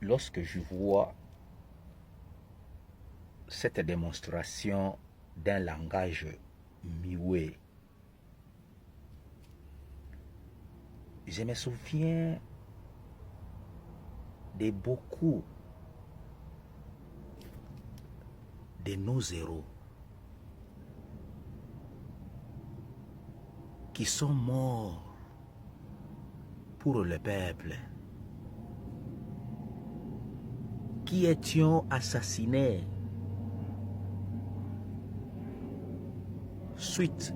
lorsque je vois cette démonstration d'un langage mioué, je me souviens de beaucoup de nos héros qui sont morts pour le peuple, qui étions assassinés suite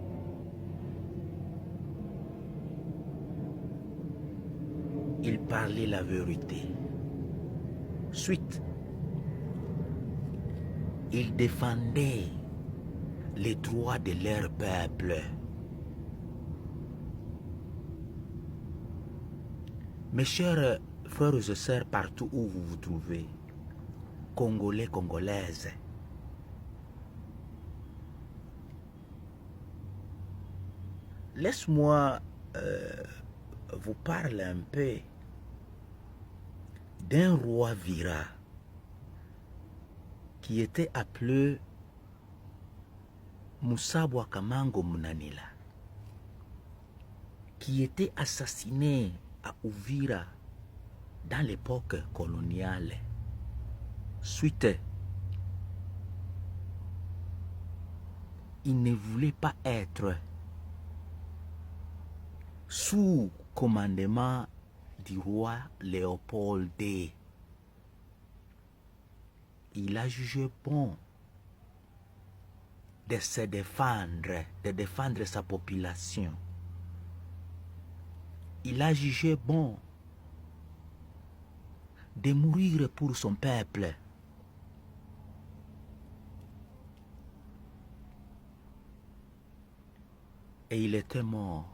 ils parlaient la vérité, suite ils défendaient les droits de leur peuple. Mes chers frères et sœurs, partout où vous vous trouvez, Congolais, Congolaises, laisse-moi vous parler un peu d'un roi Vira qui était appelé Moussa Bwakamango Munanila, qui était assassiné à Uvira dans l'époque coloniale suite il ne voulait pas être sous commandement du roi Léopold II. Il a jugé bon de se défendre, de défendre sa population. Il a jugé bon de mourir pour son peuple. Et il était mort.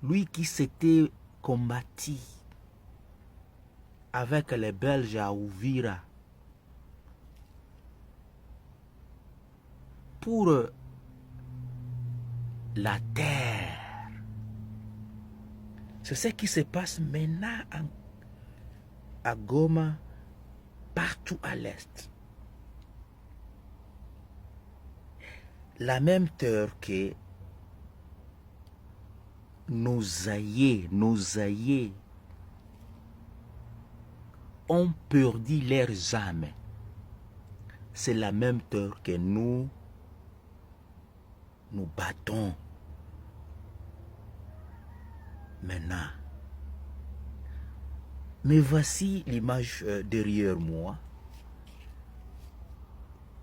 Lui qui s'était combattu avec les Belges à Uvira pour la terre. C'est ce qui se passe maintenant à Goma, partout à l'est. La même terre que nos aïeux ont perdu leurs âmes. C'est la même terre que nous battons maintenant. Mais voici l'image derrière moi.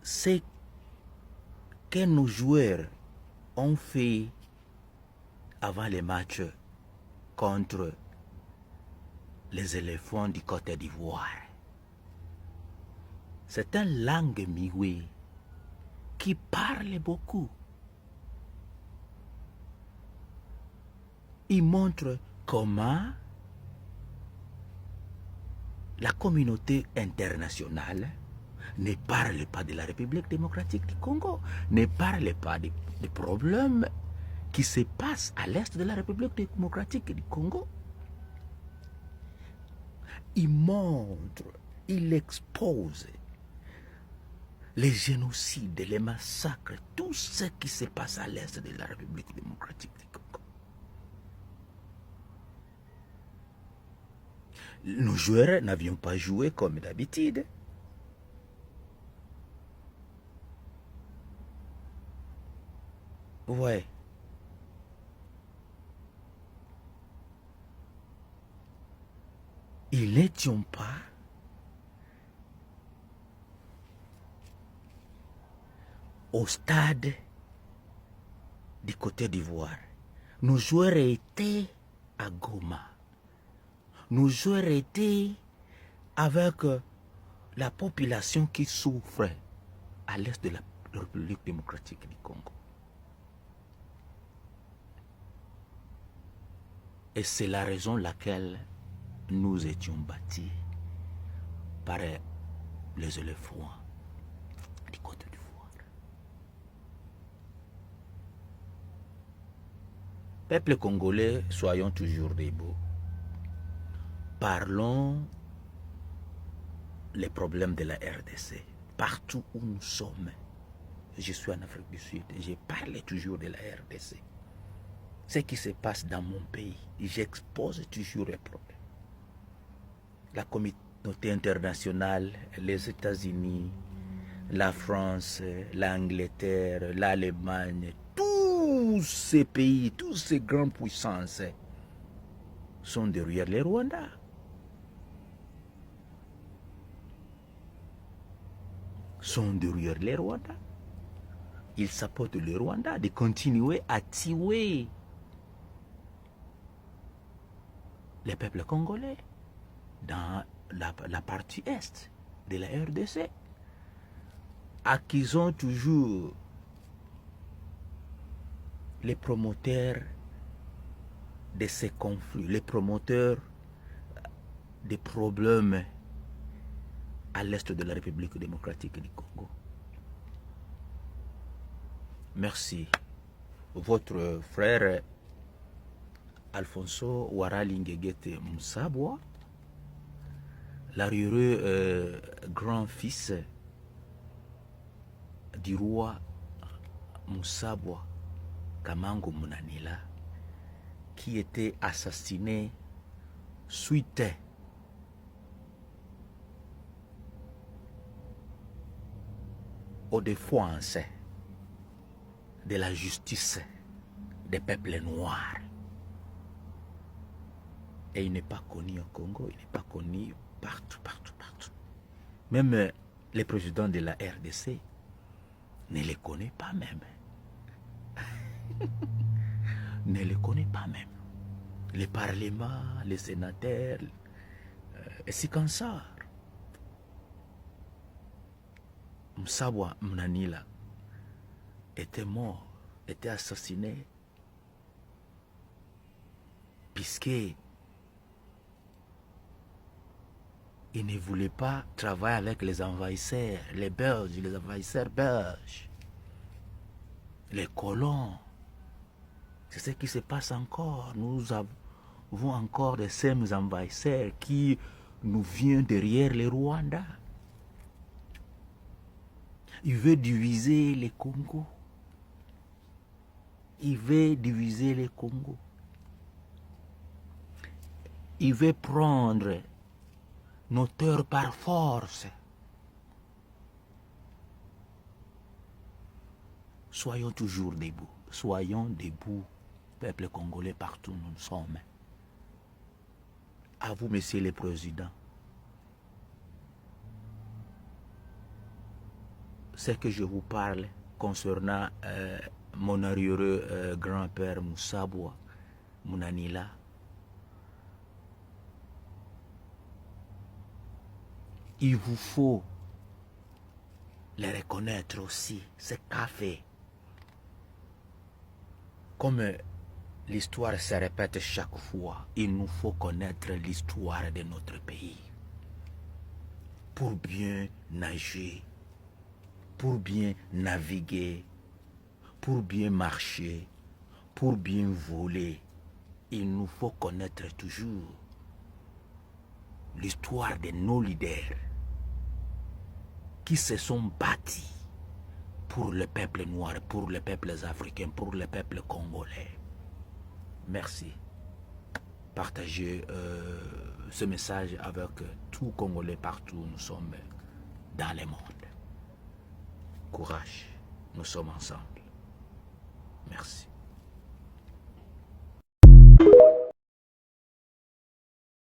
C'est que nos joueurs ont fait avant les matchs contre les éléphants du Côte d'Ivoire. C'est une langue mioué qui parle beaucoup. Il montre comment la communauté internationale ne parle pas de la République démocratique du Congo, ne parle pas des problèmes qui se passent à l'est de la République démocratique du Congo. Il montre, il expose les génocides, les massacres, tout ce qui se passe à l'est de la République démocratique du Congo. Nos joueurs n'avions pas joué comme d'habitude. Ouais. Ils n'étions pas au stade du Côte d'Ivoire. Nos joueurs étaient à Goma. Nos joueurs étaient avec la population qui souffre à l'est de la République démocratique du Congo. Et c'est la raison laquelle nous étions bâtis par les éléphants du Côte d'Ivoire. Peuple congolais, soyons toujours debout. parlons les problèmes de la RDC. Partout où nous sommes, je suis en Afrique du Sud, je parle toujours de la RDC. Ce qui se passe dans mon pays, j'expose toujours les problèmes. La communauté internationale, les États-Unis, la France, l'Angleterre, l'Allemagne, tous ces pays, toutes ces grandes puissances sont derrière les Rwandais. Sont derrière les Rwandais. Ils supportent le Rwanda de continuer à tuer les peuples congolais dans la partie est de la RDC, accusant toujours les promoteurs de ces conflits, les promoteurs des problèmes à l'est de la République démocratique du Congo. Merci. Votre frère Alfonso Ouarali Ngegete Moussabwa, l'arriéreux grand-fils du roi Moussabwa Kamango Munanila, qui était assassiné suite aux défenses de la justice des peuples noirs. Et il n'est pas connu au Congo, il n'est pas connu partout. Même le président de la RDC ne le connaît pas même. Ne le connaît pas même. Le Parlement, les sénateurs, et c'est comme ça. Moussabwa Mnanila était mort, était assassiné, puisque il ne voulait pas travailler avec les envahisseurs, les Belges, les envahisseurs belges, les colons. C'est ce qui se passe encore. Nous avons encore des mêmes envahisseurs qui nous viennent derrière les Rwandais. Il veut diviser les Congo. Il veut diviser les Congo. Il veut prendre nos terres par force. Soyons toujours debout. Soyons debout, peuple congolais, partout où nous sommes. À vous, Monsieur le Président. Ce que je vous parle concernant mon arriéreux grand-père Moussabwa Munanila, il vous faut les reconnaître aussi, ce qu'a fait. Comme l'histoire se répète chaque fois, il nous faut connaître l'histoire de notre pays pour bien nager, pour bien naviguer, pour bien marcher, pour bien voler. Il nous faut connaître toujours l'histoire de nos leaders qui se sont bâtis pour le peuple noir, pour les peuples africains, pour le peuple congolais. Merci. Partagez ce message avec tout Congolais partout où nous sommes dans le monde. Courage, nous sommes ensemble. Merci.